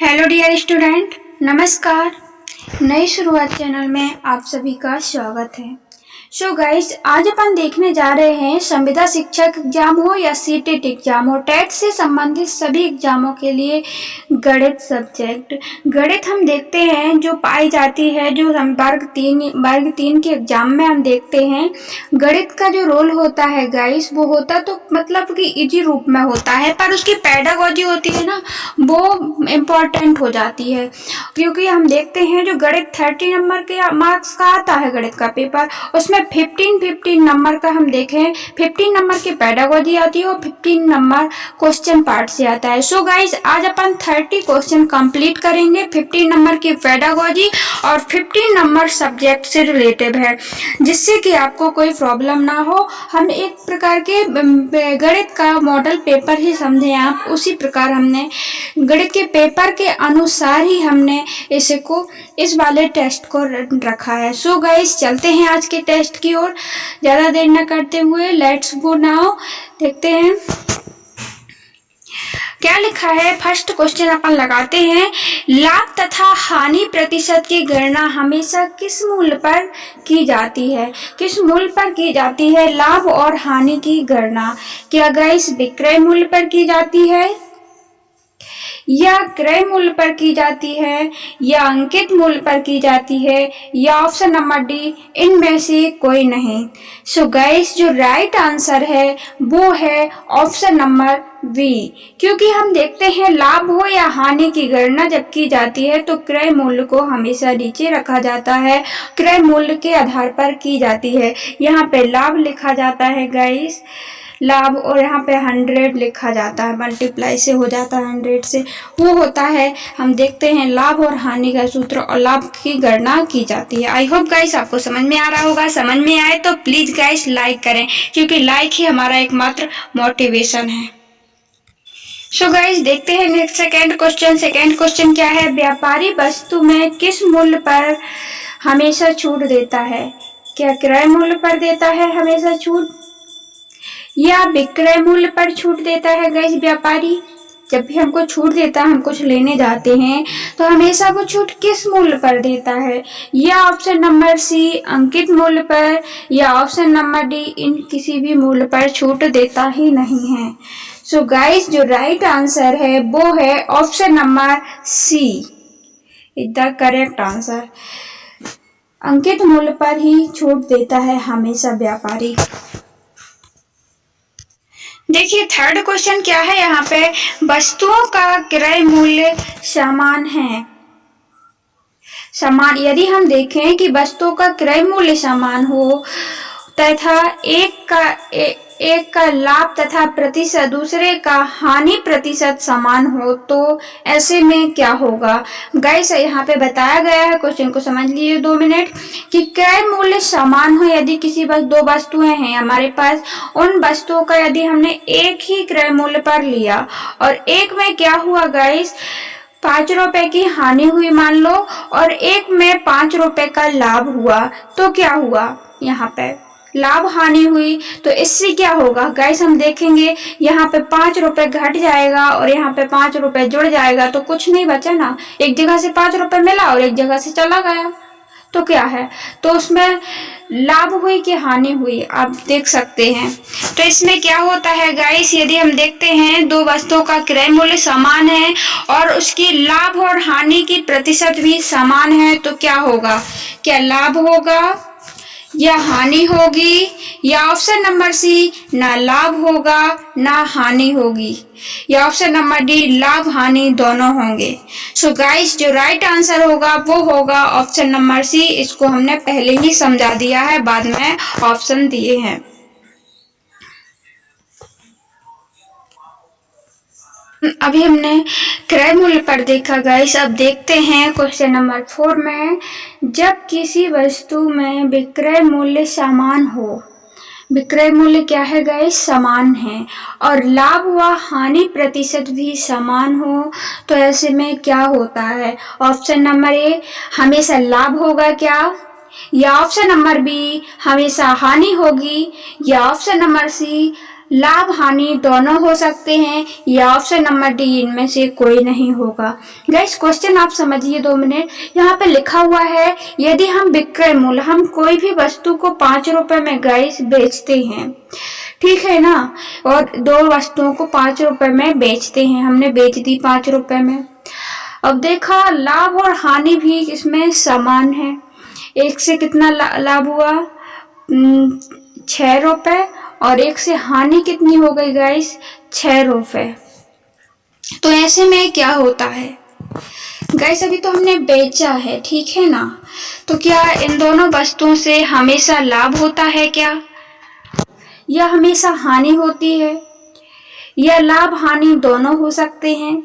Hello dear student, नमस्कार। नई शुरुआत चैनल में आप सभी का स्वागत है। सो गाइस, आज अपन देखने जा रहे हैं संविदा शिक्षक एग्जाम हो या सीटेट एग्जाम हो, टेट से संबंधित सभी एग्जामों के लिए गणित सब्जेक्ट। गणित हम देखते हैं जो पाई जाती है, जो हम वर्ग तीन के एग्जाम में हम देखते हैं। गणित का जो रोल होता है गाइस, वो होता तो मतलब कि इजी रूप में होता है, पर उसकी पेडागोजी होती है ना, वो इम्पोर्टेंट हो जाती है। क्योंकि हम देखते हैं जो गणित 30 नंबर के मार्क्स का आता है गणित का पेपर, उसमें 15 नंबर का हम देखें 15 नंबर की पेडागोजी आती है और 15 नंबर क्वेश्चन पार्ट से आता है। सो गाइज, आज अपन 30 क्वेश्चन कंप्लीट करेंगे। 15 नंबर की पेडागोजी और 15 नंबर सब्जेक्ट से रिलेटेड है, जिससे कि आपको कोई प्रॉब्लम ना हो। हम एक प्रकार के गणित का मॉडल पेपर ही समझें आप, उसी प्रकार हमने गणित के पेपर के अनुसार ही हमने इस वाले टेस्ट को रखा है। सो गाइस, चलते हैं आज के टेस्ट की ओर, ज्यादा देर न करते हुए। लेट्स गो नाउ, देखते हैं क्या लिखा है। फर्स्ट क्वेश्चन अपन लगाते हैं। लाभ तथा हानि प्रतिशत की गणना हमेशा किस मूल्य पर की जाती है? किस मूल्य पर की जाती है लाभ और हानि की गणना? क्या गाइस विक्रय मूल्य पर की जाती है, या क्रय मूल्य पर की जाती है, या अंकित मूल्य पर की जाती है, या ऑप्शन नंबर डी इनमें से कोई नहीं? सो गाइस, जो राइट आंसर है वो है ऑप्शन नंबर बी। क्योंकि हम देखते हैं लाभ हो या हानि की गणना जब की जाती है तो क्रय मूल्य को हमेशा नीचे रखा जाता है, क्रय मूल्य के आधार पर की जाती है। यहाँ पे लाभ लिखा जाता है गाइस, लाभ, और यहाँ पे 100 लिखा जाता है, मल्टीप्लाई से हो जाता है 100 से, वो होता है। हम देखते हैं लाभ और हानि का सूत्र और लाभ की गणना की जाती है। आई होप गाइस आपको समझ में आ रहा होगा। समझ में आए तो प्लीज गाइस लाइक करें, क्योंकि लाइक ही हमारा एकमात्र मोटिवेशन है। सो गाइस, देखते हैं next second question. Second question क्या है? व्यापारी वस्तु में किस मूल्य पर हमेशा छूट देता है? क्या क्रय मूल्य पर देता है हमेशा छूट, या विक्रय मूल्य पर छूट देता है? गाइस, व्यापारी जब भी हमको छूट देता है, हम कुछ लेने जाते हैं तो हमेशा वो छूट किस मूल्य पर देता है? या ऑप्शन नंबर सी अंकित मूल्य पर, या ऑप्शन नंबर डी इन किसी भी मूल्य पर छूट देता ही नहीं है। सो गाइस, जो राइट आंसर है वो है option number c is the correct answer. अंकित मूल्य पर ही छूट देता है हमेशा व्यापारी। देखिए थर्ड क्वेश्चन क्या है यहाँ पे। वस्तुओं का क्रय मूल्य समान है। समान, यदि हम देखें कि वस्तुओं का क्रय मूल्य समान हो तथा एक का लाभ तथा प्रतिशत, दूसरे का हानि प्रतिशत समान हो, तो ऐसे में क्या होगा? गाइस, यहाँ पे बताया गया है, क्वेश्चन को समझ लीजिए 2 मिनट, कि क्रय मूल्य समान हो यदि किसी दो वस्तुएं हैं हमारे पास, उन वस्तुओं का यदि हमने एक ही क्रय मूल्य पर लिया और एक में क्या हुआ गाइस, 5 रुपए की हानि हुई मान लो, और एक में 5 रुपए का लाभ हुआ, तो क्या हुआ? यहाँ पे लाभ हानि हुई, तो इससे क्या होगा गाइस, हम देखेंगे यहाँ पे 5 रुपए घट जाएगा और यहाँ पे 5 रुपए जुड़ जाएगा, तो कुछ नहीं बचा ना। एक जगह से 5 रुपए मिला और एक जगह से चला गया, तो क्या है? तो उसमें लाभ हुई कि हानि हुई, आप देख सकते हैं। तो इसमें क्या होता है गाइस, यदि हम देखते हैं दो वस्तुओं का क्रय मूल्य समान है और उसकी लाभ और हानि की प्रतिशत भी समान है, तो क्या होगा? क्या लाभ होगा या हानि होगी? या ऑप्शन नंबर सी ना लाभ होगा ना हानि होगी, या ऑप्शन नंबर डी लाभ हानि दोनों होंगे? सो गाइस, जो राइट आंसर होगा वो होगा ऑप्शन नंबर सी। इसको हमने पहले ही समझा दिया है, बाद में ऑप्शन दिए हैं। अभी हमने क्रय मूल्य पर देखा गाइस, अब देखते हैं क्वेश्चन नंबर 4 में। जब किसी वस्तु में विक्रय मूल्य समान हो, विक्रय मूल्य क्या है गाइस? समान है, और लाभ व हानि प्रतिशत भी समान हो, तो ऐसे में क्या होता है? ऑप्शन नंबर ए हमेशा लाभ होगा क्या, या ऑप्शन नंबर बी हमेशा हानि होगी, या ऑप्शन नंबर सी लाभ हानि दोनों हो सकते हैं, या ऑप्शन नंबर डी इनमें से कोई नहीं होगा। गाइस क्वेश्चन आप समझिए 2 मिनट। यहाँ पे लिखा हुआ है यदि हम विक्रय मूल्य, हम कोई भी वस्तु को 5 रुपए में गाइस बेचते हैं, ठीक है ना, और 2 वस्तुओं को 5 रुपए में बेचते हैं, हमने बेच दी 5 रुपए में। अब देखा लाभ और हानि भी इसमें समान है। एक से कितना लाभ हुआ 6 रुपए, और एक से हानि कितनी हो गई गाइस 6 रुपए। तो ऐसे में क्या होता है गाइस, अभी तो हमने बेचा है, ठीक है ना, तो क्या इन दोनों वस्तुओं से हमेशा लाभ होता है क्या, या हमेशा हानि होती है, या लाभ हानि दोनों हो सकते हैं,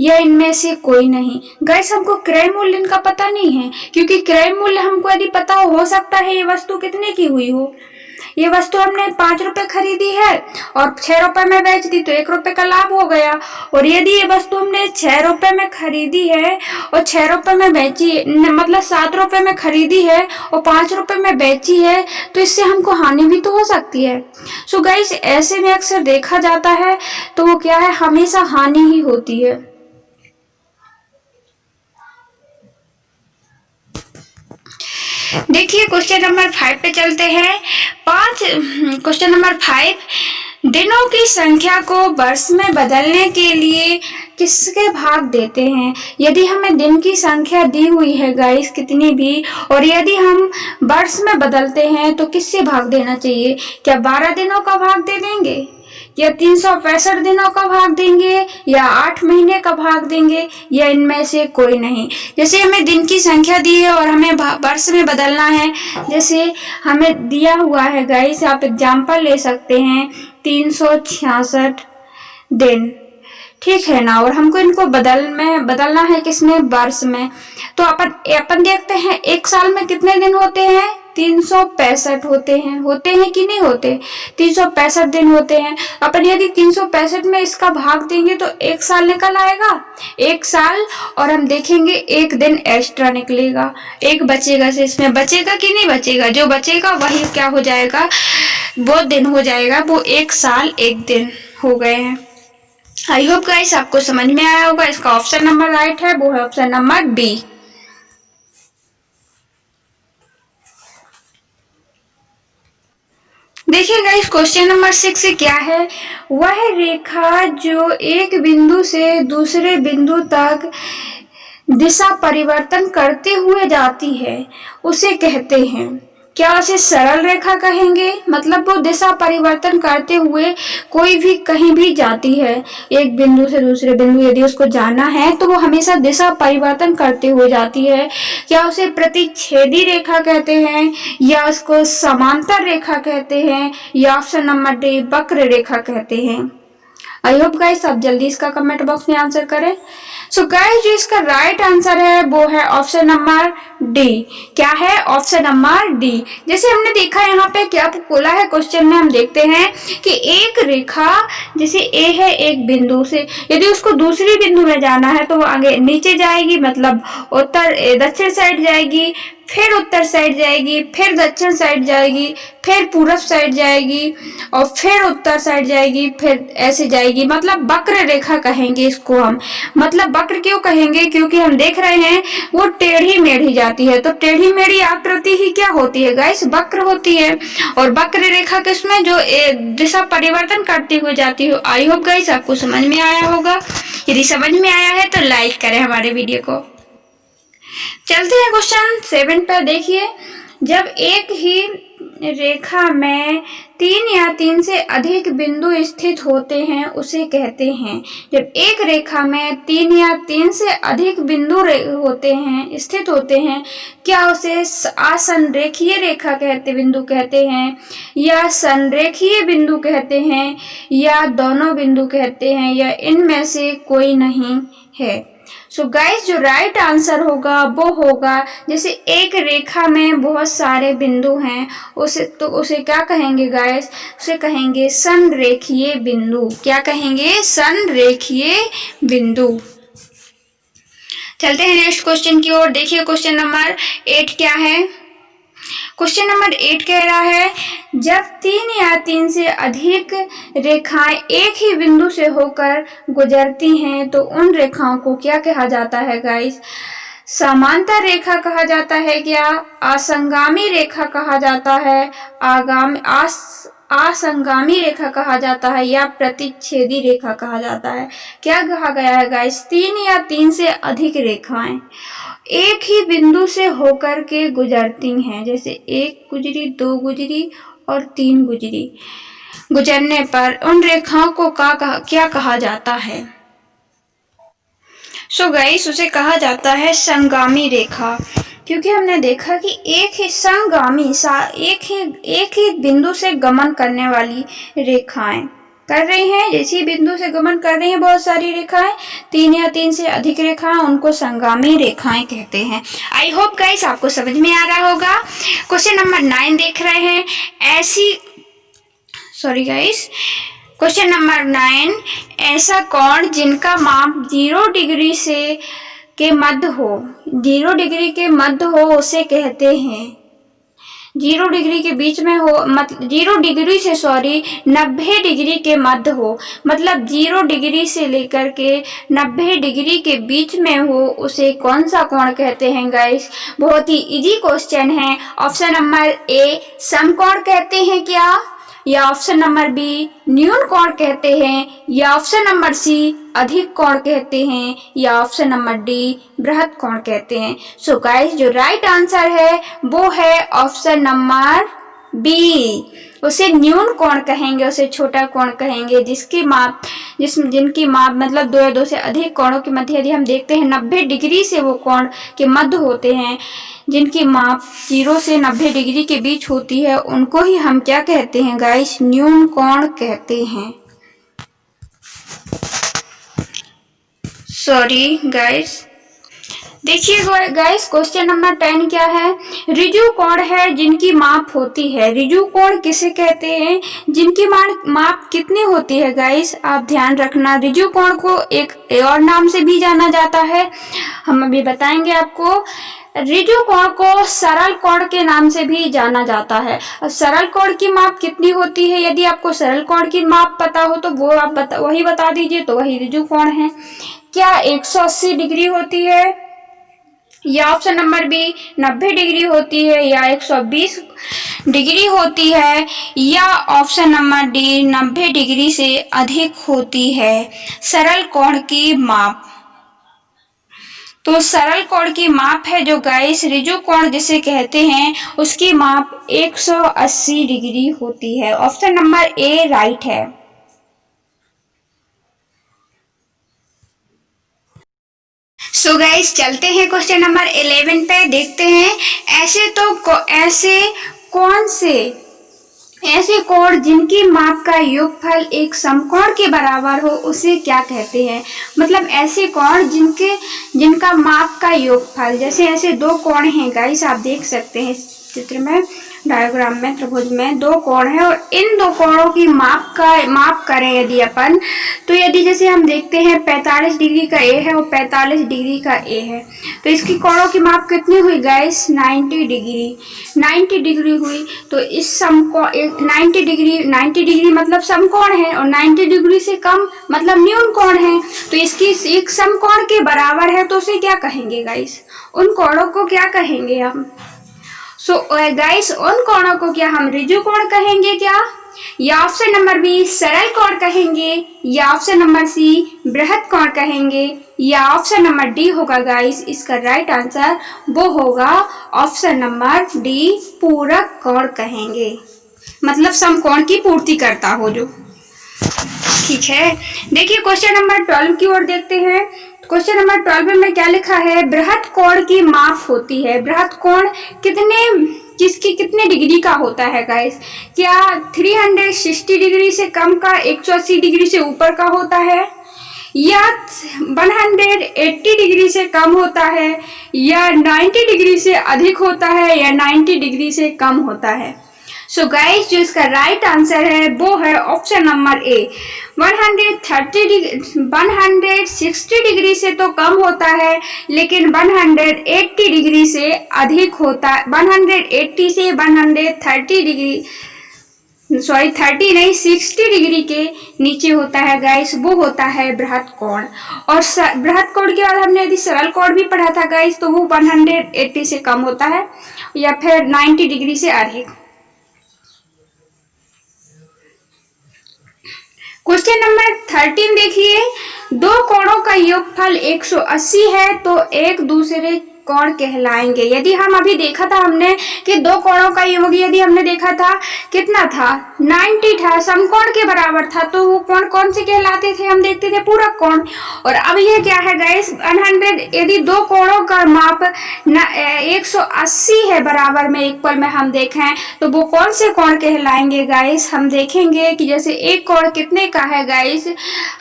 या इनमें से कोई नहीं। गाइस हमको क्रय मूल्य इनका पता नहीं है, क्योंकि क्रय मूल्य हमको यदि पता हो सकता है ये वस्तु कितने की हुई हो। ये वस्तु हमने 5 रुपए खरीदी है और 6 रुपए में बेच दी, तो 1 रुपए का लाभ हो गया। और यदि ये वस्तु हमने 6 रुपए में खरीदी है और 6 रुपए में बेची, मतलब 7 रुपए में खरीदी है और 5 रुपए में बेची है, तो इससे हमको हानि भी तो हो सकती है। सो गाइस ऐसे में अक्सर देखा जाता है तो वो क्या है, हमेशा हानि ही होती है। देखिए क्वेश्चन नंबर 5 पे चलते हैं। क्वेश्चन नंबर 5, दिनों की संख्या को वर्ष में बदलने के लिए किसके भाग देते हैं। यदि हमें दिन की संख्या दी हुई है गाइस कितनी भी, और यदि हम वर्ष में बदलते हैं तो किससे भाग देना चाहिए। क्या 12 दिनों का भाग दे देंगे, या 365 दिनों का भाग देंगे, या 8 महीने का भाग देंगे, या इनमें से कोई नहीं। जैसे हमें दिन की संख्या दी है और हमें वर्ष में बदलना है, जैसे हमें दिया हुआ है गाइस, आप एग्जाम्पल ले सकते हैं 366 दिन, ठीक है ना, और हमको इनको बदलना है किसमें, वर्ष में। तो अपन देखते हैं एक साल में कितने दिन होते हैं, 365 होते हैं कि नहीं होते, 365 दिन होते हैं। अपन यदि 365 में इसका भाग देंगे तो 1 साल निकल आएगा, 1 साल, और हम देखेंगे 1 दिन एक्स्ट्रा निकलेगा, 1 बचेगा। से इसमें बचेगा कि नहीं बचेगा, जो बचेगा वही क्या हो जाएगा, वो दिन हो जाएगा, वो 1 साल 1 दिन हो गए हैं। आई होप गाइस आपको समझ में आया होगा। इसका ऑप्शन नंबर राइट है, वो है ऑप्शन नंबर बी। देखिए गाइस क्वेश्चन नंबर 6 क्या है, वह रेखा जो एक बिंदु से दूसरे बिंदु तक दिशा परिवर्तन करते हुए जाती है उसे कहते हैं। क्या उसे सरल रेखा कहेंगे, मतलब वो दिशा परिवर्तन करते हुए कोई भी कहीं भी जाती है, एक बिंदु से दूसरे बिंदु यदि उसको जाना है तो वो हमेशा दिशा परिवर्तन करते हुए जाती है। क्या उसे प्रतिच्छेदी रेखा कहते हैं, या उसको समांतर रेखा कहते हैं, या ऑप्शन नंबर डी वक्र रेखा कहते हैं। आई होप गाइस आप जल्दी इसका कमेंट बॉक्स में आंसर करें। सो गाइस जो इसका राइट आंसर है वो है ऑप्शन नंबर डी। क्या है, ऑप्शन नंबर डी। जैसे हमने देखा यहाँ पे क्या बोला है क्वेश्चन में, हम देखते हैं कि एक रेखा जैसे ए है एक बिंदु से, यदि उसको दूसरी बिंदु में जाना है तो वो आगे नीचे जाएगी, मतलब दक्षिण साइड जाएगी, फिर उत्तर साइड जाएगी, फिर दक्षिण साइड जाएगी, फिर पूरब साइड जाएगी, और फिर उत्तर साइड जाएगी, फिर ऐसे जाएगी, मतलब वक्र रेखा कहेंगे इसको हम। मतलब वक्र क्यों कहेंगे, क्योंकि हम देख रहे हैं वो टेढ़ी मेढ़ी जाती है, तो टेढ़ी मेढ़ी आकृति ही क्या होती है गाइस, वक्र होती है। और वक्र रेखा किसमें, जो दिशा परिवर्तन करती हुई जाती है। आई होप गाइस आपको समझ में आया होगा। यदि समझ में आया है तो लाइक करें हमारे वीडियो को। चलते हैं क्वेश्चन 7 पर। देखिए जब एक ही रेखा में 3 या 3 से अधिक बिंदु स्थित होते हैं उसे कहते हैं। जब एक रेखा में 3 या 3 से अधिक बिंदु होते हैं, स्थित होते हैं, क्या उसे असंरेखीय रेखा बिंदु कहते हैं, या संरेखीय बिंदु कहते हैं, या दोनों बिंदु कहते हैं, या इनमें से कोई नहीं है। सो गाइस जो राइट आंसर होगा वो होगा, जैसे एक रेखा में बहुत सारे बिंदु हैं उसे क्या कहेंगे गाइस, उसे कहेंगे संरेखीय बिंदु। क्या कहेंगे, संरेखीय बिंदु। चलते हैं नेक्स्ट क्वेश्चन की ओर। देखिए क्वेश्चन नंबर 8 क्या है। क्वेश्चन नंबर 8 कह रहा है जब 3 या 3 से अधिक रेखाएं एक ही बिंदु से होकर गुजरती हैं तो उन रेखाओं को क्या कहा जाता है गाइस? समांतर रेखा कहा जाता है क्या, असंगामी रेखा कहा जाता है, असंगामी रेखा कहा जाता है या प्रतिच्छेदी रेखा कहा जाता है? क्या कहा गया है गाइस? 3 या 3 से अधिक रेखाएं एक ही बिंदु से होकर के गुजरती हैं, जैसे 1 गुजरी, 2 गुजरी और 3 गुजरी, गुजरने पर उन रेखाओं को क्या कहा जाता है? सो गाइस उसे कहा जाता है संगामी रेखा, क्योंकि हमने देखा कि एक ही संगामी एक ही बिंदु से गमन करने वाली रेखाएं कर रही हैं, इसी बिंदु से गमन कर रही हैं बहुत सारी रेखाएं, 3 या 3 से अधिक रेखाएं, उनको संगामी रेखाएं कहते हैं। आई होप गाइस आपको समझ में आ रहा होगा। क्वेश्चन नंबर 9 देख रहे हैं। क्वेश्चन नंबर 9, ऐसा कोण जिनका माप 0 डिग्री के मध्य हो, 0 डिग्री के मध्य हो उसे कहते हैं, 0 डिग्री के बीच में हो, 0 डिग्री से 90 डिग्री के मध्य हो, मतलब 0 डिग्री से लेकर के 90 डिग्री के बीच में हो, उसे कौन सा कोण कहते हैं गाइस? बहुत ही इजी क्वेश्चन है। ऑप्शन नंबर ए समकोण कहते हैं क्या, या ऑप्शन नंबर बी न्यून कोण कहते हैं, या ऑप्शन नंबर सी अधिक कोण कहते हैं, या ऑप्शन नंबर डी बृहत कोण कहते हैं। सो गाइस जो राइट आंसर है वो है ऑप्शन नंबर बी, उसे न्यून कोण कहेंगे, उसे छोटा कोण कहेंगे, जिनकी माप मतलब 2 या 2 से अधिक कोणों के मध्य यदि हम देखते हैं 90 डिग्री से वो कोण के मध्य होते हैं, जिनकी माप 0 से 90 डिग्री के बीच होती है, उनको ही हम क्या कहते हैं गाइस? न्यून कोण कहते हैं। सॉरी गाइस, देखिए गाइस क्वेश्चन नंबर 10 क्या है? ऋजु कोण है जिनकी माप होती है, ऋजु कोण किसे कहते हैं, जिनकी माप कितनी होती है गाइस? आप ध्यान रखना, ऋजु कोण को एक और नाम से भी जाना जाता है, हम अभी बताएंगे आपको। ऋजु कोण को सरल कोण के नाम से भी जाना जाता है। सरल कोण की माप कितनी होती है? यदि आपको सरल कोण की माप पता हो तो वो आप वही बता दीजिए, तो वही ऋजु कोण है। क्या 180 डिग्री होती है, या ऑप्शन नंबर बी 90 डिग्री होती है, या 120 डिग्री होती है, या ऑप्शन नंबर डी 90 डिग्री से अधिक होती है सरल कोण की माप? तो सरल कोण की माप है जो गाइस ऋजु कोण जिसे कहते हैं, उसकी माप 180 डिग्री होती है। ऑप्शन नंबर ए राइट है। सो गाइस चलते हैं क्वेश्चन नंबर 11 पे, देखते हैं ऐसे कोण जिनकी माप का योगफल एक समकोण के बराबर हो उसे क्या कहते हैं? मतलब ऐसे कोण जिनका माप का योगफल, जैसे ऐसे 2 कोण हैं गाइस, आप देख सकते हैं चित्र में, डायग्राम में, त्रिभुज में 2 कोण है और इन 2 कोणों की माप करें यदि अपन, तो यदि जैसे हम देखते हैं 45 डिग्री का ए है और 45 डिग्री का ए है, तो इसकी कोणों की माप कितनी हुई गाइस? 90 डिग्री हुई। तो इस समकोण 90 डिग्री मतलब समकोण है और 90 डिग्री से कम मतलब न्यून कोण है, तो इसकी एक समकोण के बराबर है, तो उसे क्या कहेंगे गाइस? उन कोणों को क्या कहेंगे हम? सो गाइस उन कोणों को क्या हम ऋजु कोण कहेंगे क्या, या ऑप्शन नंबर बी सरल कोण कहेंगे, या ऑप्शन नंबर सी बृहत कोण कहेंगे, या ऑप्शन नंबर डी होगा गाइस इसका राइट आंसर, वो होगा ऑप्शन नंबर डी पूरक कोण कहेंगे, मतलब समकोण की पूर्ति करता हो जो। ठीक है, देखिए क्वेश्चन नंबर 12 की ओर देखते हैं। क्वेश्चन नंबर 12 में क्या लिखा है? बृहत कोण की माप होती है। बृहत कोण कितने डिग्री का होता है गाइस? क्या 360 डिग्री से कम का, 180 डिग्री से ऊपर का होता है, या 180 डिग्री से कम होता है, या 90 डिग्री से अधिक होता है, या 90 डिग्री से कम होता है? सो गाइस जो इसका राइट आंसर है वो है ऑप्शन नंबर ए। 160 डिग्री से तो कम होता है, लेकिन 180 डिग्री से अधिक होता है। 180 से 130 डिग्री 30 नहीं 60 डिग्री के नीचे होता है गाइस, वो होता है बृहत कोण। और बृहत कोण के बाद हमने यदि सरल कोण भी पढ़ा था गाइस, तो वो 180 से कम होता है या फिर 90 डिग्री से अधिक। क्वेश्चन नंबर 13 देखिए, दो कोणों का योगफल 180 है तो एक दूसरे कोण कहलाएंगे। यदि हम अभी देखा था हमने कि दो कोणों का योग यदि हमने देखा था कितना था 90 था, समकोण के बराबर था, तो वो कोण कौन से कहलाते थे, हम देखते थे पूरक कोण। और अब ये क्या है गाइस 100, यदि दो कोणों का माप 180 है बराबर में इक्वल में हम देखें तो वो कौन से कोण कहलाएंगे गाइस। हम देखेंगे कि जैसे एक कोण कितने का है गाइस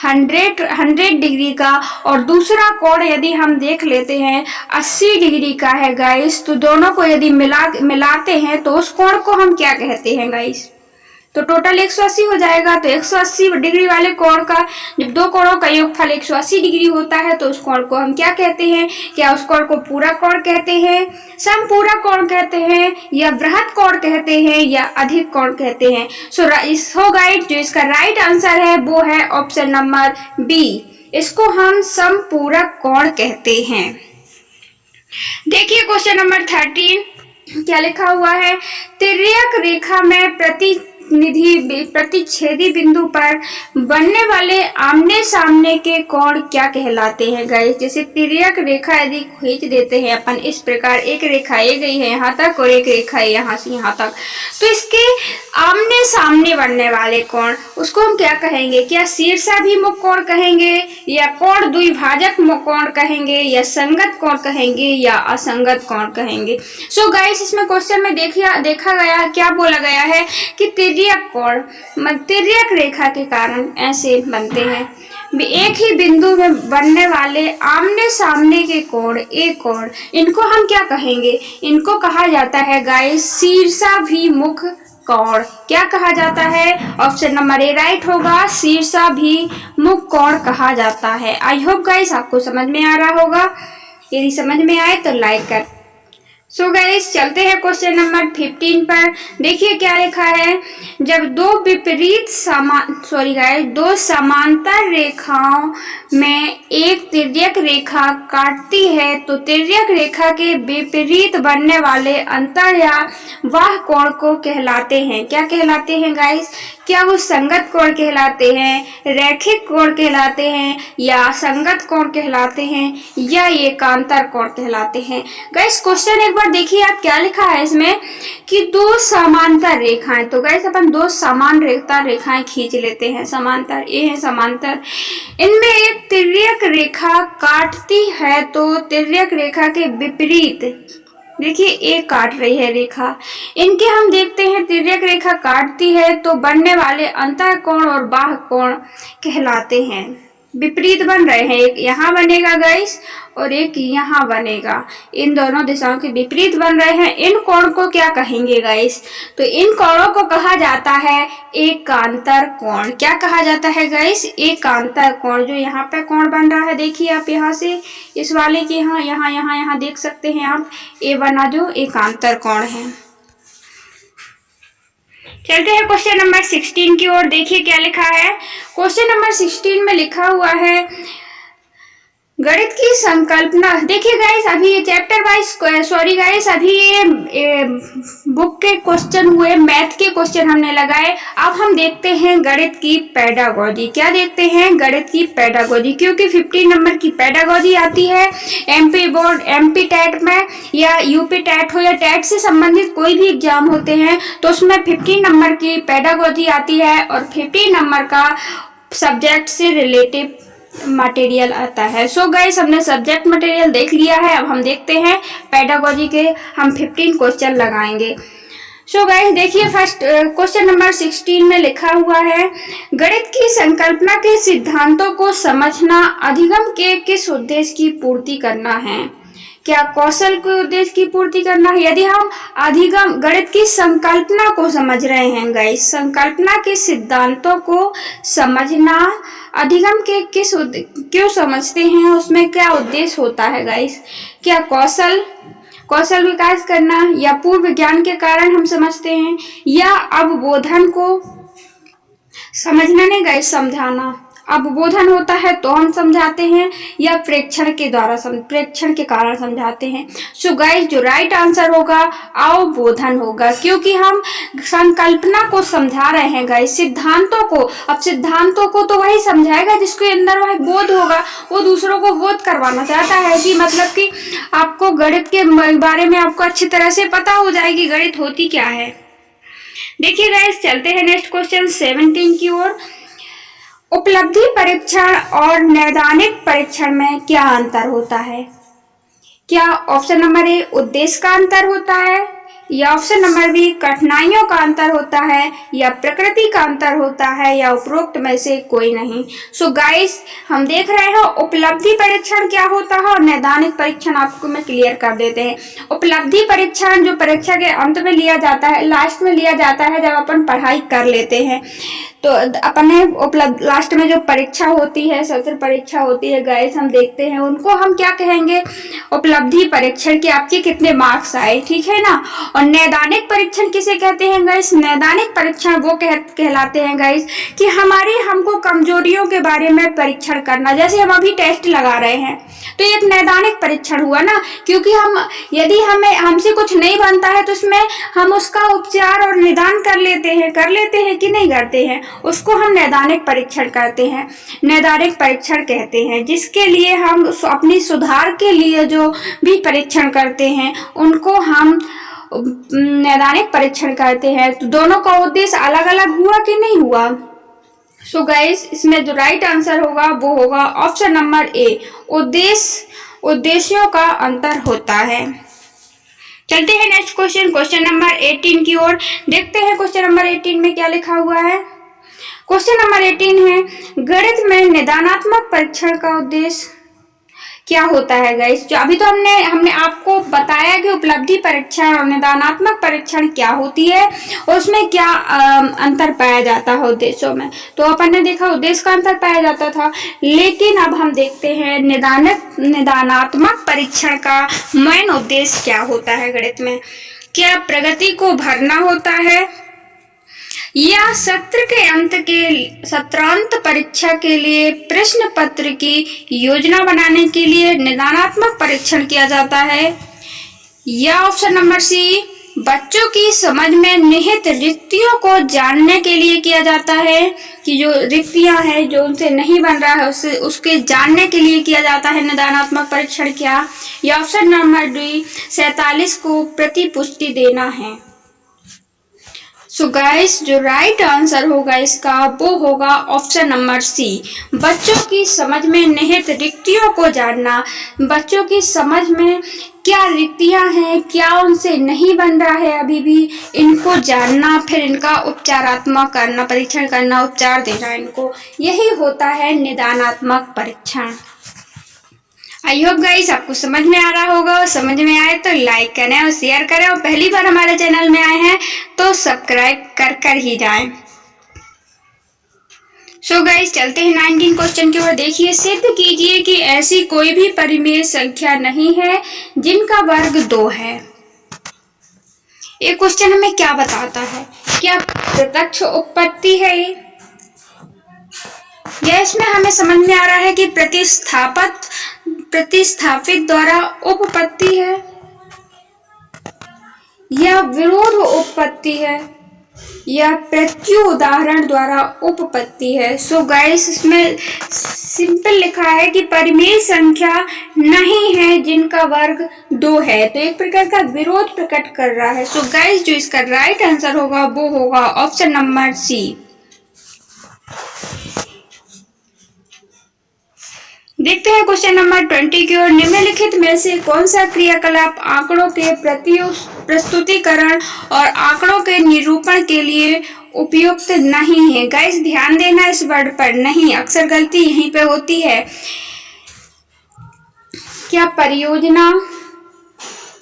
100 डिग्री का, और दूसरा कोण यदि हम देख लेते हैं 80 डिग्री का है गाइस, तो दोनों को यदि मिलाते हैं तो उस कोण को हम क्या कहते हैं गाइस। तो टोटल 180 हो जाएगा। तो 180 डिग्री वाले कोण का जब दो कोणों का योगफल 180 डिग्री होता है तो उस कोण को हम क्या कहते हैं। क्या उस कोण को पूरक कोण कहते हैं, समपूरक कोण कहते हैं, या बृहत कोण कहते हैं, या अधिक कोण कहते हैं। सो गाइस जो इसका राइट आंसर है वो है ऑप्शन नंबर बी, इसको हम समपूरक कोण कहते हैं। देखिए क्वेश्चन नंबर 13 क्या लिखा हुआ है, तिर्यक रेखा में प्रतिच्छेदी बिंदु पर बनने वाले आमने सामने के कोण क्या कहलाते हैं गाइस। जैसे तिर्यक रेखा यदि खींच देते हैं अपन इस प्रकार, एक रेखा ये गई है यहाँ तक और एक रेखा यहाँ से यहाँ तक, तो इसके आमने सामने बनने वाले कोण उसको हम क्या कहेंगे। क्या शीर्षाभिमुख कोण कहेंगे, या कोण द्विभाजक कोण कहेंगे, या संगत कोण कहेंगे, या असंगत कोण कहेंगे। सो गाइस इसमें क्वेश्चन में देखा गया क्या बोला गया है कि तिर्यक कोण तिर्यक रेखा के कारण ऐसे बनते हैं। एक ही बिंदु में बनने वाले आमने सामने के कोण एक कोण, इनको हम क्या कहेंगे, इनको कहा जाता है गाइस शीर्षाभिमुख कोण। क्या कहा जाता है, ऑप्शन नंबर ए राइट होगा, शीर्षाभिमुख कोण कहा जाता है। आई होप गाइस आपको समझ में आ रहा होगा, यदि समझ में आए तो लाइक कर। सो गाइस चलते हैं क्वेश्चन नंबर 15 पर। देखिए क्या लिखा है, जब दो समांतर रेखाओं में एक तिर्यक रेखा काटती है तो तिर्यक रेखा के विपरीत बनने वाले अंतर या वह कोण को कहलाते हैं। क्या कहलाते हैं गाइस, क्या वो संगत कोण कहलाते हैं, रैखिक कोण कहलाते हैं, या संगत कोण कहलाते हैं, या एकांतर कोण कहलाते हैं। गाइस क्वेश्चन एक बार देखिए आप क्या लिखा है इसमें कि दो समांतर रेखाएं। तो गाइस अपन दो समान रेखाएं खींच लेते हैं, समांतर ये है समांतर, इनमें एक तिर्यक रेखा काटती है तो तिर्यक रेखा के विपरीत देखिए एक काट रही है रेखा, इनके हम देखते हैं तिर्यक रेखा काटती है तो बनने वाले अंतर कोण और बाह्य कोण कहलाते हैं। विपरीत बन रहे हैं, एक यहाँ बनेगा गाइस और एक यहाँ बनेगा, इन दोनों दिशाओं के विपरीत बन रहे हैं। इन कोण को क्या कहेंगे गाइस, तो इन कोणों को कहा जाता है एकांतर कोण। क्या कहा जाता है गाइस, एकांतर कोण। जो यहाँ पे कोण बन रहा है देखिए आप यहाँ से इस वाले के यहाँ देख सकते हैं आप, ये बना जो एकांतर कोण है। चलते हैं क्वेश्चन नंबर 16 की ओर। देखिए क्या लिखा है, क्वेश्चन नंबर 16 में लिखा हुआ है गणित की संकल्पना। देखिए गाइस अभी ये चैप्टर वाइज सॉरी गाइस अभी ये बुक के क्वेश्चन हुए, मैथ के क्वेश्चन हमने लगाए। अब हम देखते हैं गणित की पेडागोजी। क्या देखते हैं, गणित की पेडागोजी, क्योंकि 15 नंबर की पेडागोजी आती है एमपी बोर्ड एमपी टैट में, या यूपी टैट हो या टैट से संबंधित कोई भी एग्जाम होते हैं तो उसमें 15 नंबर की पेडागोजी आती है और 15 नंबर का सब्जेक्ट से रिलेटिव मटेरियल आता है। सो गाइस हमने सब्जेक्ट मटेरियल देख लिया है, अब हम देखते हैं पेडागोजी के हम 15 क्वेश्चन लगाएंगे। सो गाइस देखिए फर्स्ट क्वेश्चन नंबर 16 में लिखा हुआ है, गणित की संकल्पना के सिद्धांतों को समझना अधिगम के किस उद्देश्य की पूर्ति करना है। क्या कौशल के उद्देश्य की पूर्ति करना है। यदि हम अधिगम गणित की संकल्पना को समझ रहे हैं गाइस, संकल्पना के सिद्धांतों को समझना, अधिगम के क्यों समझते हैं, उसमें क्या उद्देश्य होता है गाइस। क्या कौशल विकास करना, या पूर्व ज्ञान के कारण हम समझते हैं, या अवबोधन को समझना नहीं गाइस, समझाना। अवबोधन होता है तो हम समझाते हैं, या प्रेक्षण के कारण समझाते हैं। सो गाइस जो राइट आंसर होगा अवबोधन होगा, क्योंकि हम संकल्पना को समझा रहे हैं गाइस, सिद्धांतों को। अब सिद्धांतों को तो वही समझाएगा जिसके अंदर वह बोध होगा, वो दूसरों को बोध करवाना चाहता है कि मतलब कि आपको गणित के बारे में आपको अच्छी तरह से पता हो जाएगी गणित होती क्या है। देखिए गाइस चलते हैं नेक्स्ट क्वेश्चन 17 की ओर। उपलब्धि परीक्षण और नैदानिक परीक्षण में क्या अंतर होता है। क्या ऑप्शन नंबर ए उद्देश्य का अंतर होता है, या ऑप्शन नंबर बी कठिनाइयों का अंतर होता है, या प्रकृति का अंतर होता है, या उपरोक्त में से कोई नहीं। सो गाइस हम देख रहे हैं उपलब्धि परीक्षण क्या होता है और नैदानिक परीक्षण आपको मैं क्लियर कर देते हैं। उपलब्धि परीक्षण जो परीक्षा के अंत में लिया जाता है, लास्ट में लिया जाता है जब अपन पढ़ाई कर लेते हैं, तो अपने उपलब्ध लास्ट में जो परीक्षा होती है, सत्र परीक्षा होती है गाइस, हम देखते हैं उनको हम क्या कहेंगे, उपलब्धि परीक्षण के आपके कितने मार्क्स आए, ठीक है ना। और नैदानिक परीक्षण किसे कहते हैं गाइस, नैदानिक परीक्षण वो कहलाते हैं गाइस कि हमको कमजोरियों के बारे में परीक्षण करना। जैसे हम अभी टेस्ट लगा रहे हैं तो ये एक नैदानिक परीक्षण हुआ ना, क्योंकि यदि हमसे कुछ नहीं बनता है तो उसमें हम उसका उपचार और निदान कर लेते हैं कि नहीं करते हैं, उसको हम नैदानिक परीक्षण करते हैं, नैदानिक परीक्षण कहते हैं। जिसके लिए हम अपनी सुधार के लिए जो भी परीक्षण करते हैं उनको हम नैदानिक परीक्षण करते हैं। तो दोनों का उद्देश्य अलग अलग हुआ कि नहीं हुआ। सो गाइस इसमें जो राइट आंसर होगा वो होगा ऑप्शन नंबर ए, उद्देश्यों का अंतर होता है। चलते हैं नेक्स्ट क्वेश्चन नंबर 18 की ओर। देखते हैं क्वेश्चन नंबर 18 में क्या लिखा हुआ है। क्वेश्चन नंबर 18 है गणित में निदानात्मक परीक्षण का उद्देश्य क्या होता है गाइस। जो अभी तो हमने आपको बताया कि उपलब्धि परीक्षण और निदानात्मक परीक्षण क्या होती है और उसमें क्या अंतर पाया जाता है उद्देश्यों में। तो अपन ने देखा उद्देश्य का अंतर पाया जाता था, लेकिन अब हम देखते हैं निदानात्मक परीक्षण का मेन उद्देश्य क्या होता है गणित में। क्या प्रगति को भरना होता है, या सत्र के अंत के सत्रांत परीक्षा के लिए प्रश्न पत्र की योजना बनाने के लिए निदानात्मक परीक्षण किया जाता है, या ऑप्शन नंबर सी बच्चों की समझ में निहित रिक्तियों को जानने के लिए किया जाता है, कि जो रिक्तियां हैं जो उनसे नहीं बन रहा है उसके जानने के लिए किया जाता है निदानात्मक परीक्षण क्या, या ऑप्शन नंबर डी 47 को प्रतिपुष्टि देना है। सो गाइस जो राइट आंसर होगा इसका वो होगा ऑप्शन नंबर सी, बच्चों की समझ में निहित रिक्तियों को जानना। बच्चों की समझ में क्या रिक्तियां हैं, क्या उनसे नहीं बन रहा है अभी भी, इनको जानना, फिर इनका उपचारात्मक करना, परीक्षण करना, उपचार देना इनको, यही होता है निदानात्मक परीक्षण। आई होप गाइस आपको समझ में आ रहा होगा। समझ में आए तो लाइक करें और शेयर करें, और पहली बार हमारे चैनल में आए हैं तो सब्सक्राइब कर ही जाएं। सो गाइस चलते हैं 19 क्वेश्चन की ओर। देखिए सिद्ध कीजिए कि ऐसी कोई भी परिमेय संख्या नहीं है जिनका वर्ग 2 है। ये क्वेश्चन हमें क्या बताता है, क्या प्रत्यक्ष उत्पत्ति है ये, या इसमें हमें समझ में आ रहा है कि प्रतिस्थापित द्वारा उपपत्ति है, या विरोध उपपत्ति है, या प्रत्युदाहरण द्वारा उपपत्ति है। सो गाइस इसमें सिंपल लिखा है कि परिमेय संख्या नहीं है जिनका वर्ग 2 है, तो एक प्रकार का विरोध प्रकट कर रहा है। सो गाइस जो इसका राइट आंसर होगा वो होगा ऑप्शन नंबर सी। देखते हैं क्वेश्चन नंबर 20 की ओर। निम्नलिखित में से कौन सा क्रियाकलाप आंकड़ों के प्रस्तुतिकरण और आंकड़ों के निरूपण के लिए उपयुक्त नहीं है। गाइस ध्यान देना इस वर्ड पर, नहीं, अक्सर गलती यहीं पे होती है। क्या परियोजना,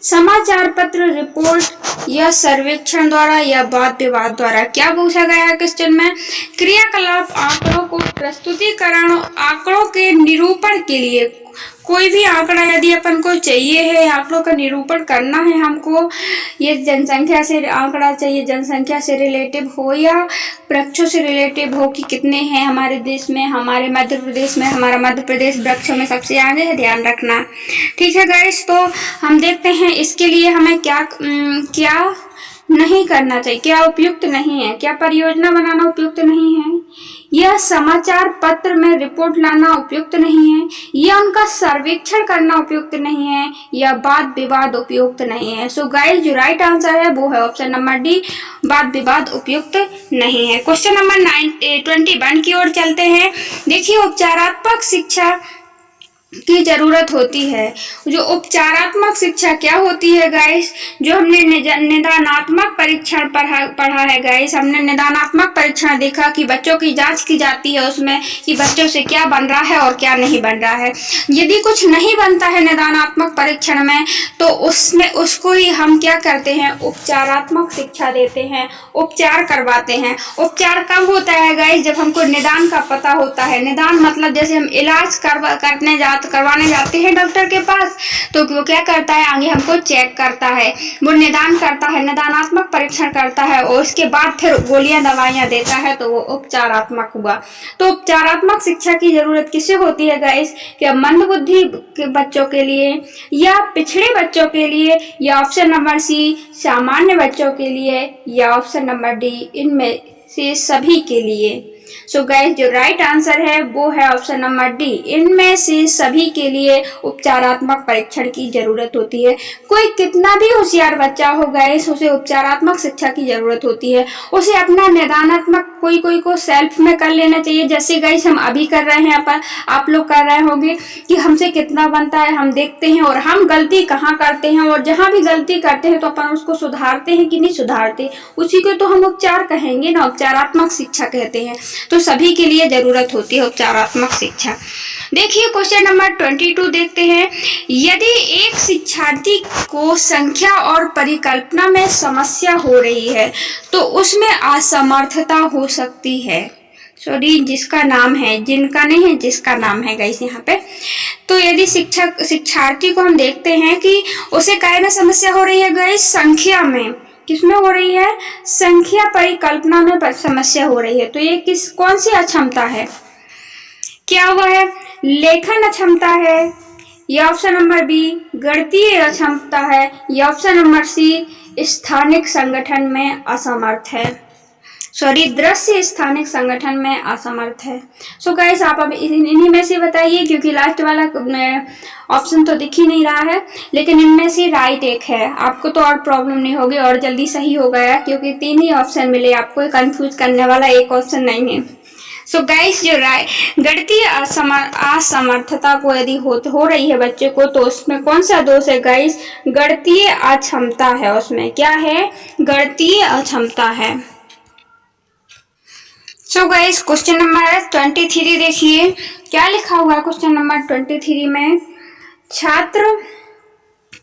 समाचार पत्र, रिपोर्ट या सर्वेक्षण द्वारा या वाद विवाद द्वारा। क्या पूछा गया है क्वेश्चन में? क्रियाकलाप आंकड़ों को प्रस्तुतिकरण, आंकड़ों के निरूपण के लिए। कोई भी आंकड़ा यदि अपन को चाहिए है, आंकड़ों का निरूपण करना है हमको, ये जनसंख्या से आंकड़ा चाहिए, जनसंख्या से रिलेटिव हो या वृक्षों से रिलेटिव हो कि कितने हैं हमारे देश में, हमारे मध्य प्रदेश में। हमारा मध्य प्रदेश वृक्षों में सबसे आगे है, ध्यान रखना। ठीक है गाइस, तो हम देखते हैं इसके लिए हमें क्या क्या नहीं करना चाहिए, क्या उपयुक्त नहीं है, क्या परियोजना बनाना उपयुक्त नहीं है, यह समाचार पत्र में रिपोर्ट लाना उपयुक्त नहीं है, या उनका सर्वेक्षण करना उपयुक्त नहीं है, या वाद विवाद उपयुक्त नहीं है। सो गाइस, जो राइट आंसर है वो है ऑप्शन नंबर डी, वाद विवाद उपयुक्त नहीं है। क्वेश्चन नंबर 21 की ओर चलते हैं। देखिए, उपचारात्मक शिक्षा की जरूरत होती है। जो उपचारात्मक शिक्षा क्या होती है गाइस? जो हमने निदानात्मक परीक्षण पढ़ा है गाइस, हमने निदानात्मक परीक्षण देखा कि बच्चों की जांच की जाती है उसमें कि बच्चों से क्या बन रहा है और क्या नहीं बन रहा है। यदि कुछ नहीं बनता है निदानात्मक परीक्षण में, तो उसमें उसको ही हम क्या करते हैं, उपचारात्मक शिक्षा देते हैं, उपचार करवाते हैं। उपचार कब होता है गाइस? जब हमको निदान का पता होता है। निदान मतलब जैसे हम इलाज करवाने जाते हैं डॉक्टर के पास, तो वो क्या करता है, आगे हमको चेक करता है, वो निदान करता है, निदानात्मक परीक्षण करता है और उसके बाद फिर गोलियां दवाइयां देता है, तो वो उपचारात्मक हुआ। तो उपचारात्मक शिक्षा की जरूरत किसे होती है गाइस? क्या मंदबुद्धि के बच्चों के लिए, या पिछड़े बच्चों के लिए, या ऑप्शन नंबर सी सामान्य बच्चों के लिए, या ऑप्शन नंबर डी इनमें से सभी के लिए। सो गाइस, जो राइट आंसर है वो है ऑप्शन नंबर डी, इनमें से सभी के लिए उपचारात्मक परीक्षण की जरूरत होती है। कोई कितना भी होशियार बच्चा हो गाइस, उसे उपचारात्मक शिक्षा की जरूरत होती है। उसे अपना निदानात्मक कोई को सेल्फ में कर लेना चाहिए, जैसे गाइस हम अभी कर रहे हैं, पर आप लोग कर रहे होंगे कि हमसे कितना बनता है, हम देखते हैं और हम गलती कहाँ करते हैं, और जहां भी गलती करते हैं तो अपन उसको सुधारते हैं कि नहीं सुधारते, उसी को तो हम उपचार कहेंगे ना, उपचारात्मक शिक्षा कहते हैं। तो सभी के लिए जरूरत होती है उपचारात्मक शिक्षा। देखिए, क्वेश्चन नंबर 22 देखते हैं। यदि एक शिक्षार्थी को संख्या और परिकल्पना में समस्या हो रही है तो उसमें असमर्थता हो सकती है। सॉरी, जिसका नाम है, जिनका नहीं है, जिसका नाम है गाइस यहाँ पे। तो यदि शिक्षार्थी को हम देखते हैं कि उसे काय में समस्या हो रही है गाइस? संख्या में। किसमें हो रही है? संख्या परिकल्पना में समस्या हो रही है। तो ये कौन सी अक्षमता है? क्या हुआ है? लेखन अक्षमता है, या ऑप्शन नंबर बी गणितीय अक्षमता है, या ऑप्शन नंबर सी स्थानिक संगठन में असमर्थ है। सॉरी, दृश्य स्थानिक संगठन में असमर्थ है। सो गाइस, आप अब इन्हीं में से बताइए, क्योंकि लास्ट वाला ऑप्शन तो दिख ही नहीं रहा है, लेकिन इनमें से राइट एक है। आपको तो और प्रॉब्लम नहीं होगी और जल्दी सही हो गया, क्योंकि 3 ही ऑप्शन मिले आपको, कंफ्यूज करने वाला एक ऑप्शन नहीं है। सो गाइस, जो गणितीय असमर्थता को यदि हो रही है बच्चे को, तो उसमें कौन सा दोष है गाइस? गणितीय अक्षमता है। उसमें क्या है? गणितीय अक्षमता है। सो गाइस, क्वेश्चन नंबर 23 देखिए, क्या लिखा हुआ है क्वेश्चन नंबर 23 में?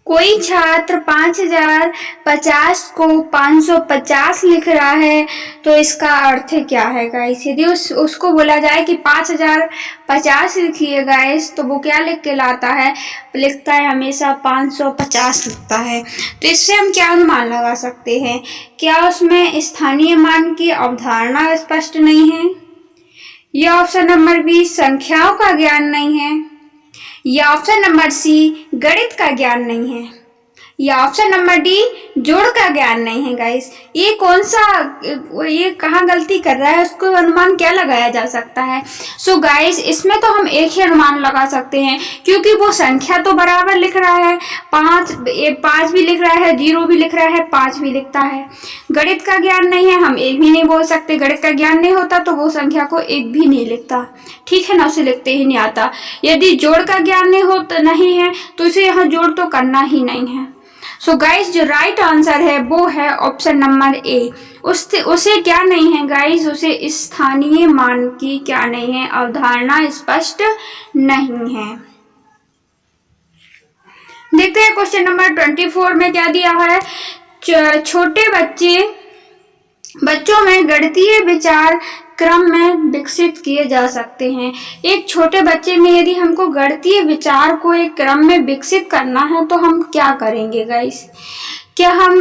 कोई छात्र 5050 को 550 लिख रहा है, तो इसका अर्थ क्या है गाइस? यदि उसको बोला जाए कि 5050 लिखिए गाइस, तो वो क्या लिख के लाता है? लिखता है हमेशा 550 लिखता है। तो इससे हम क्या अनुमान लगा सकते हैं? क्या उसमें स्थानीय मान की अवधारणा स्पष्ट नहीं है, या ऑप्शन नंबर बी संख्याओं का ज्ञान नहीं है, या ऑप्शन नंबर सी गणित का ज्ञान नहीं है, या ऑप्शन नंबर डी जोड़ का ज्ञान नहीं है गाइस? ये कौन सा, ये कहाँ गलती कर रहा है, उसको अनुमान क्या लगाया जा सकता है? सो गाइस, इसमें तो हम एक ही अनुमान लगा सकते हैं, क्योंकि वो संख्या तो बराबर लिख रहा है, 5 भी लिख रहा है, 0 भी लिख रहा है, 5 भी लिखता है। गणित का ज्ञान नहीं है, हम एक भी नहीं बोल सकते। गणित का ज्ञान नहीं होता तो वो संख्या को एक भी नहीं लिखता, ठीक है ना, उसे लिखते ही नहीं आता। यदि जोड़ का ज्ञान नहीं है तो उसे यहाँ जोड़ तो करना ही नहीं है। सो गाइस, जो राइट आंसर है वो है ऑप्शन नंबर ए। उसे क्या नहीं है गाइस? उसे स्थानीय मान की क्या नहीं है? अवधारणा स्पष्ट नहीं है। देखते हैं क्वेश्चन नंबर 24 में क्या दिया है। छोटे बच्चों में गणितीय विचार क्रम में विकसित किए जा सकते हैं। एक छोटे बच्चे में यदि हमको गणितीय विचार को एक क्रम में विकसित करना है तो हम क्या करेंगे गाइस? क्या हम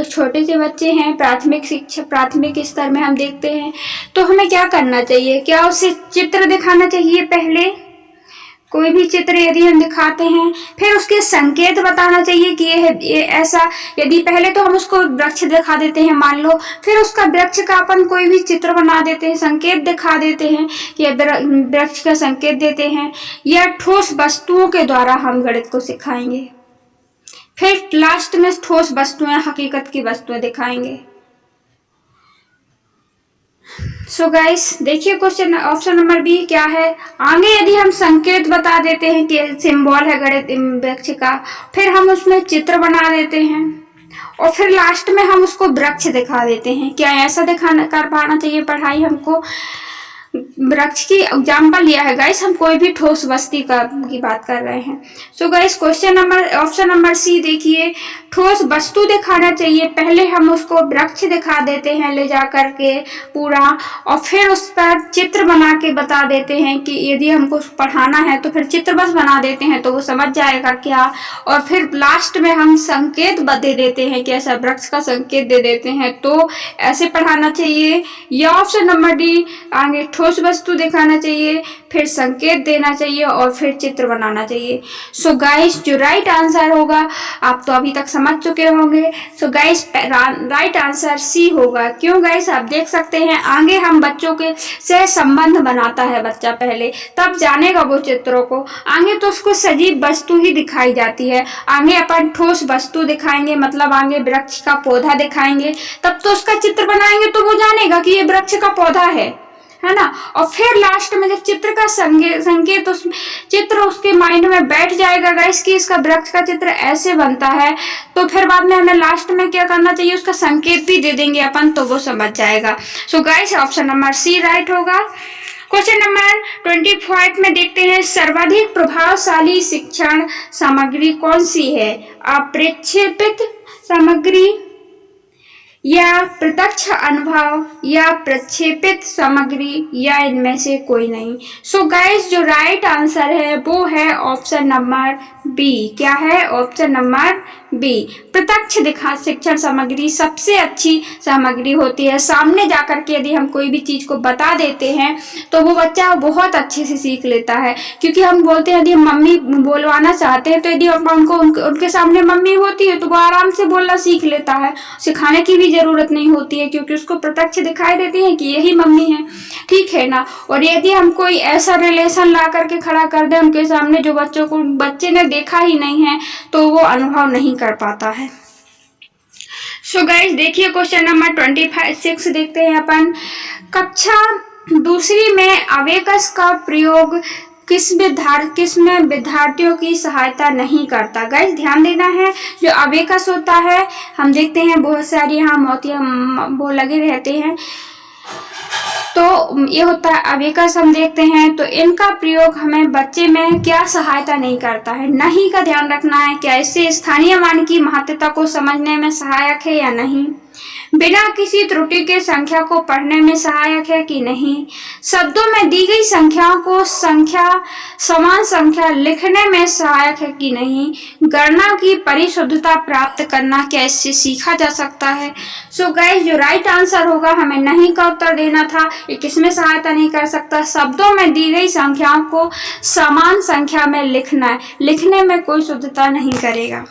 छोटे से बच्चे हैं, प्राथमिक स्तर में हम देखते हैं, तो हमें क्या करना चाहिए? क्या उसे चित्र दिखाना चाहिए? पहले कोई भी चित्र यदि हम दिखाते हैं, फिर उसके संकेत बताना चाहिए कि ये ऐसा। यदि पहले तो हम उसको वृक्ष दिखा देते हैं मान लो, फिर उसका वृक्ष का अपन कोई भी चित्र बना देते हैं, संकेत दिखा देते हैं कि वृक्ष का संकेत देते हैं, या ठोस वस्तुओं के द्वारा हम गणित को सिखाएंगे। फिर लास्ट में ठोस वस्तुएं, हकीकत की वस्तुएं दिखाएंगे। सो गाइस देखिए क्वेश्चन ऑप्शन नंबर बी क्या है। आगे यदि हम संकेत बता देते हैं कि सिंबल है गणित वृक्ष का, फिर हम उसमें चित्र बना देते हैं और फिर लास्ट में हम उसको वृक्ष दिखा देते हैं। क्या ऐसा दिखाना कर पाना चाहिए पढ़ाई हमको? वृक्ष की एग्जाम्पल लिया है गाइस, हम कोई भी ठोस वस्तु की बात कर रहे हैं। So guys question number option number C देखिए, ठोस वस्तु दिखाना चाहिए। पहले हम उसको वृक्ष दिखा देते हैं ले जा करके पूरा, और फिर उस पर चित्र बना के बता देते हैं कि यदि हमको पढ़ाना है तो फिर चित्र बस बना देते हैं तो वो समझ जाएगा क्या। और फिर लास्ट में हम संकेत दे देते हैं कि ऐसा वृक्ष का संकेत दे देते हैं, तो ऐसे पढ़ाना चाहिए। या ऑप्शन नंबर डी, आगे ठोस वस्तु दिखाना चाहिए, फिर संकेत देना चाहिए और फिर चित्र बनाना चाहिए। सो गाइस जो राइट आंसर होगा, आप तो अभी तक समझ चुके होंगे। So guys right answer C होगा। क्यों गाइस? आप देख सकते हैं आगे हम बच्चों के से संबंध बनाता है बच्चा, पहले तब जानेगा वो चित्रों को। आगे तो उसको सजीव वस्तु ही दिखाई जाती है, आगे अपन ठोस वस्तु दिखाएंगे, मतलब आगे वृक्ष का पौधा दिखाएंगे, तब तो उसका चित्र बनाएंगे तो वो जानेगा कि ये वृक्ष का पौधा है ना। और फिर लास्ट में जब चित्र का संकेत चित्र उसके माइंड में बैठ जाएगा गाइस कि इसका वृक्ष का चित्र ऐसे बनता है, तो फिर बाद में हमें लास्ट में क्या करना चाहिए, उसका संकेत भी दे देंगे अपन, तो वो समझ जाएगा। So guys option number C right होगा। क्वेश्चन नंबर 25 में देखते हैं, सर्वाधिक प्रभावशाली शिक्षण सामग्री कौन सी है? अप्रक्षेपित सामग्री, या प्रत्यक्ष अनुभव, या प्रक्षेपित सामग्री, या इनमें से कोई नहीं। सो गाइस जो राइट आंसर है वो है ऑप्शन नंबर बी। क्या है? Option number B. प्रत्यक्ष दिखा शिक्षण सामग्री सबसे अच्छी सामग्री होती है। सामने जाकर के यदि हम कोई भी चीज को बता देते हैं तो वो बच्चा बहुत अच्छे से सीख लेता है, क्योंकि हम बोलते हैं यदि हम मम्मी बोलवाना चाहते हैं तो यदि उनको उनके सामने मम्मी होती है तो वो आराम से बोलना सीख लेता है, सिखाने की भी जरूरत नहीं होती है, क्योंकि उसको प्रत्यक्ष दिखाई देती है कि यही मम्मी है, ठीक है ना। और यदि हम कोई ऐसा रिलेशन ला करके खड़ा कर दें उनके सामने जो बच्चे ने देखा ही नहीं है, तो वो अनुभव नहीं कर पाता है। सो गाइस देखिए क्वेश्चन नंबर 26 देखते हैं अपन। कक्षा दूसरी में अबेकस का प्रयोग किस में विद्यार्थियों की सहायता नहीं करता? गाइस ध्यान देना है, जो अबेकस होता है हम देखते हैं बहुत सारी यहाँ मोतियां वो लगे रहते हैं, तो ये होता है अबेकस हम देखते हैं, तो इनका प्रयोग हमें बच्चे में क्या सहायता नहीं करता है? नहीं का ध्यान रखना है। क्या इससे स्थानीय मान की महत्ता को समझने में सहायक है या नहीं? बिना किसी त्रुटि के संख्या को पढ़ने में सहायक है कि नहीं? शब्दों में दी गई संख्याओं को समान संख्या लिखने में सहायक है कि नहीं? गणना की परिशुद्धता प्राप्त करना क्या इससे सीखा जा सकता है? सो गाइस जो राइट आंसर होगा, हमें नहीं का उत्तर देना था। ये किसमें सहायता नहीं कर सकता? शब्दों में दी गई संख्याओं को समान संख्या में लिखना है, लिखने में कोई शुद्धता नहीं करेगा।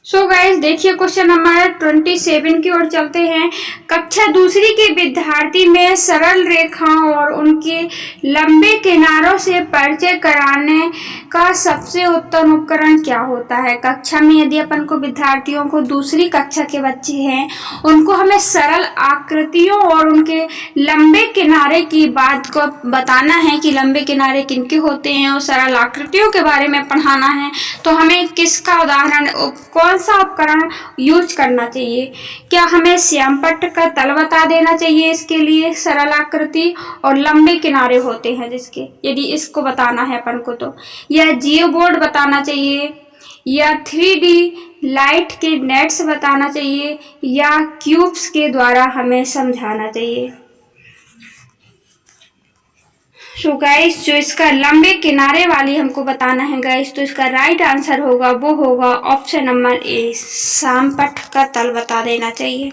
सो गाइस देखिए क्वेश्चन नंबर 27 की ओर चलते हैं। कक्षा दूसरी के विद्यार्थी में सरल रेखाओं और उनके लंबे किनारों से परिचय कराने का सबसे उत्तम उपकरण क्या होता है? कक्षा में यदि अपन को विद्यार्थियों को, दूसरी कक्षा के बच्चे हैं, उनको हमें सरल आकृतियों और उनके लंबे किनारे की बात को बताना है कि लंबे किनारे किनके होते हैं और सरल आकृतियों के बारे में पढ़ाना है, तो हमें किसका उदाहरण, कौन कौन सा उपकरण यूज करना चाहिए? क्या हमें श्यामपट्ट का तल बता देना चाहिए इसके लिए, सरल आकृति और लंबे किनारे होते हैं जिसके, यदि इसको बताना है अपन को तो, या जियो बोर्ड बताना चाहिए, या 3D लाइट के नेट्स बताना चाहिए, या क्यूब्स के द्वारा हमें समझाना चाहिए? सो गाइस जो इसका लंबे किनारे वाली हमको बताना है गाइस, तो इसका राइट आंसर होगा वो होगा ऑप्शन नंबर ए, श्यामपट्ट का तल बता देना चाहिए।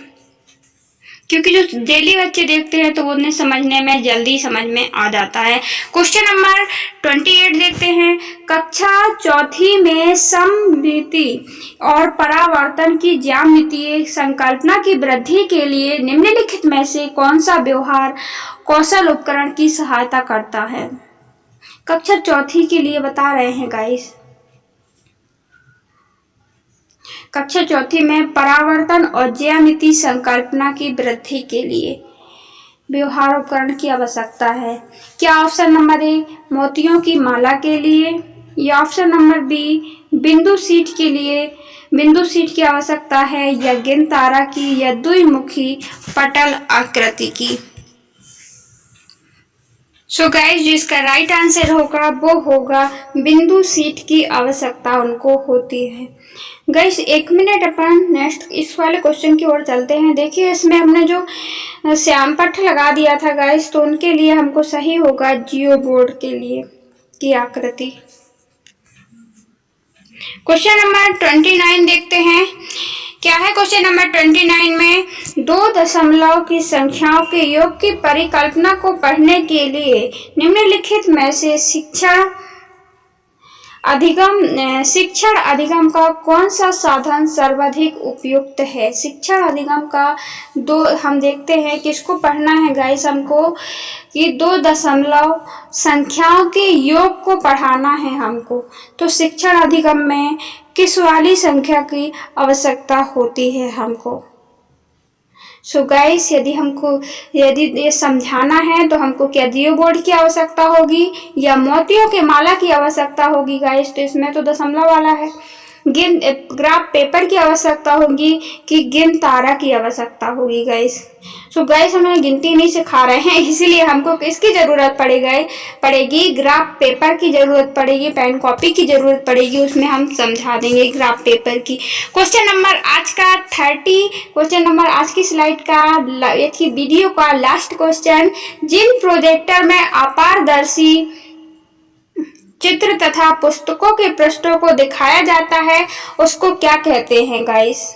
क्योंकि जो डेली बच्चे देखते हैं तो उन्हें समझने में जल्दी समझ में आ जाता है। क्वेश्चन नंबर 28 देखते हैं। कक्षा चौथी में सममिति और परावर्तन की ज्यामितीय संकल्पना की वृद्धि के लिए निम्नलिखित में से कौन सा व्यवहार कौशल उपकरण की सहायता करता है? कक्षा चौथी के लिए बता रहे हैं गाइस। कक्षा चौथी में परावर्तन और ज्यामिति संकल्पना की वृद्धि के लिए व्यवहार उपकरण की आवश्यकता है। क्या ऑप्शन नंबर ए मोतियों की माला के लिए, या ऑप्शन नंबर बी बिंदु सीट के लिए बिंदु सीट की आवश्यकता है, या गेंद तारा की, या द्विमुखी पटल आकृति की? सो गाइस जो इसका राइट आंसर होगा वो होगा बिंदु सीट की आवश्यकता उनको होती है। गाइस 1 मिनट अपन नेक्स्ट इस वाले क्वेश्चन की ओर चलते हैं। देखिए इसमें हमने जो श्यामपट्ट लगा दिया था गाइस, तो उनके लिए हमको सही होगा जियो बोर्ड के लिए की आकृति। क्वेश्चन नंबर 29 देखते हैं। क्या है क्वेश्चन नंबर 29 में? 2 दशमलव की संख्याओं के योग की परिकल्पना को पढ़ने के लिए निम्नलिखित में से शिक्षण अधिगम का कौन सा साधन सर्वाधिक उपयुक्त है? शिक्षण अधिगम का हम देखते हैं किसको पढ़ना है गाइस हमको, कि 2 दशमलव संख्याओं के योग को पढ़ाना है हमको। तो शिक्षण अधिगम में किस वाली संख्या की आवश्यकता होती है हमको? सो गाइस यदि ये समझाना है तो हमको क्या जियो बोर्ड की आवश्यकता होगी या मोतियों के माला की आवश्यकता होगी गाइस? तो इसमें तो दशमलव वाला है। ग्राफ पेपर की आवश्यकता होगी कि गेंद तारा की आवश्यकता होगी गाइस? सो गाइस हमें गिनती नहीं सिखा रहे हैं, इसीलिए हमको किसकी जरूरत पड़ेगी? ग्राफ पेपर की जरूरत पड़ेगी, पेन कॉपी की जरूरत पड़ेगी, उसमें हम समझा देंगे ग्राफ पेपर की। क्वेश्चन नंबर आज की स्लाइड का वीडियो का लास्ट क्वेश्चन, जिन प्रोजेक्टर में अपारदर्शी चित्र तथा पुस्तकों के पृष्ठों को दिखाया जाता है उसको क्या कहते हैं गाइस?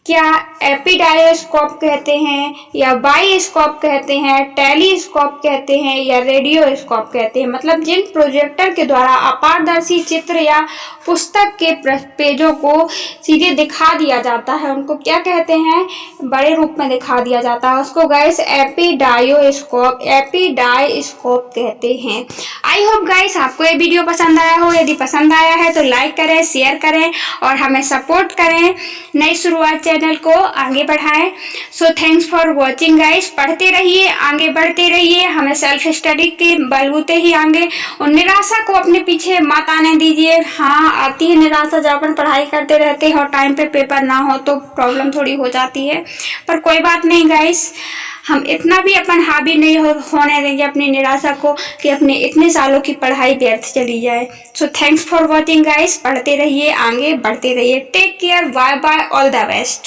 क्या एपिडायोस्कोप कहते हैं, या बाइस्कोप कहते हैं, टेलीस्कोप कहते हैं, या रेडियोस्कोप कहते हैं? मतलब जिन प्रोजेक्टर के द्वारा अपारदर्शी चित्र या पुस्तक के पेजों को सीधे दिखा दिया जाता है उनको क्या कहते हैं? बड़े रूप में दिखा दिया जाता है उसको गाइस एपिडायोस्कोप कहते हैं। आई होप गाइस आपको ये वीडियो पसंद आया हो। यदि पसंद आया है तो लाइक करें, शेयर करें और हमें सपोर्ट करें, नई शुरुआत चैनल को आगे बढ़ाएं। सो थैंक्स फॉर वॉचिंग गाइस। पढ़ते रहिए, आगे बढ़ते रहिए, हमें सेल्फ स्टडी के बलबूते ही आगे, और निराशा को अपने पीछे मत आने दीजिए। हाँ आती है निराशा जब अपन पढ़ाई करते रहते हैं और टाइम पे पेपर ना हो तो प्रॉब्लम थोड़ी हो जाती है, पर कोई बात नहीं गाइस, हम इतना भी अपन हावी नहीं होने देंगे अपनी निराशा को कि अपने इतने सालों की पढ़ाई व्यर्थ चली जाए। So thanks for watching guys. पढ़ते रहिए, आगे बढ़ते रहिए। Take care, bye bye, all the best.